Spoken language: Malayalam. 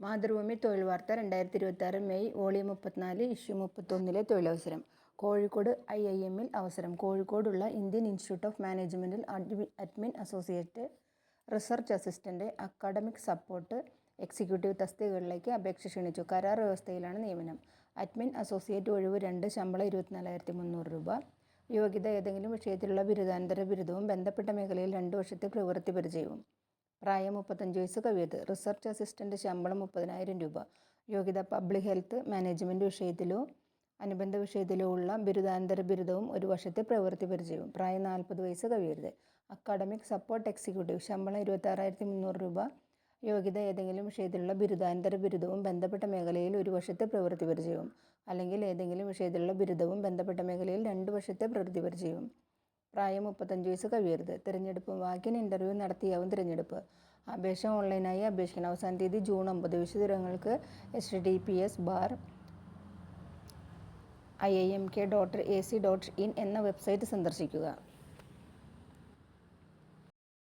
മാതൃഭൂമി തൊഴിൽ വാർത്ത 2026 മെയ് വോളിയം 34 ഇഷ്യൂ 31 തൊഴിലവസരം. കോഴിക്കോട് IIM-ൽ അവസരം. കോഴിക്കോടുള്ള ഇന്ത്യൻ ഇൻസ്റ്റിറ്റ്യൂട്ട് ഓഫ് മാനേജ്മെന്റിൽ admin associate, research assistant, academic support executive തസ്തികകളിലേക്ക് അപേക്ഷ ക്ഷണിച്ചു. കരാർ വ്യവസ്ഥയിലാണ് നിയമനം. അഡ്മിൻ അസോസിയേറ്റ് ഒഴിവ് 2, ശമ്പളം 24,300 രൂപ. യോഗ്യത ഏതെങ്കിലും വിഷയത്തിലുള്ള ബിരുദാനന്തര ബിരുദവും ബന്ധപ്പെട്ട മേഖലയിൽ 2 വർഷത്തെ പ്രവൃത്തി പരിചയവും. പ്രായം 35 വയസ്സ് കവിയരുത്. റിസർച്ച് അസിസ്റ്റന്റ്, ശമ്പളം 30,000 രൂപ. യോഗ്യത പബ്ലിക് ഹെൽത്ത് മാനേജ്മെന്റ് വിഷയത്തിലോ അനുബന്ധ വിഷയത്തിലോ ഉള്ള ബിരുദാനന്തര ബിരുദവും 1 വർഷത്തെ പ്രവൃത്തി പരിചയവും. പ്രായം 40 വയസ്സ് കവിയരുത്. അക്കാഡമിക് സപ്പോർട്ട് എക്സിക്യൂട്ടീവ്, ശമ്പളം 26,300 രൂപ. യോഗ്യത ഏതെങ്കിലും വിഷയത്തിലുള്ള ബിരുദാനന്തര ബിരുദവും ബന്ധപ്പെട്ട മേഖലയിൽ 1 വർഷത്തെ പ്രവൃത്തി പരിചയവും, അല്ലെങ്കിൽ ഏതെങ്കിലും വിഷയത്തിലുള്ള ബിരുദവും ബന്ധപ്പെട്ട മേഖലയിൽ 2 വർഷത്തെ പ്രവൃത്തി പരിചയവും. പ്രായം 35 വയസ്സ് കവിയരുത്. തിരഞ്ഞെടുപ്പ് വാക്കിൻ ഇൻ്റർവ്യൂ നടത്തിയാവും തിരഞ്ഞെടുപ്പ്. അപേക്ഷ ഓൺലൈനായി അപേക്ഷിക്കണം. അവസാന തീയതി ജൂൺ 9. വിശദവിവരങ്ങൾക്ക് https://iimk.ac.in എന്ന വെബ്സൈറ്റ് സന്ദർശിക്കുക.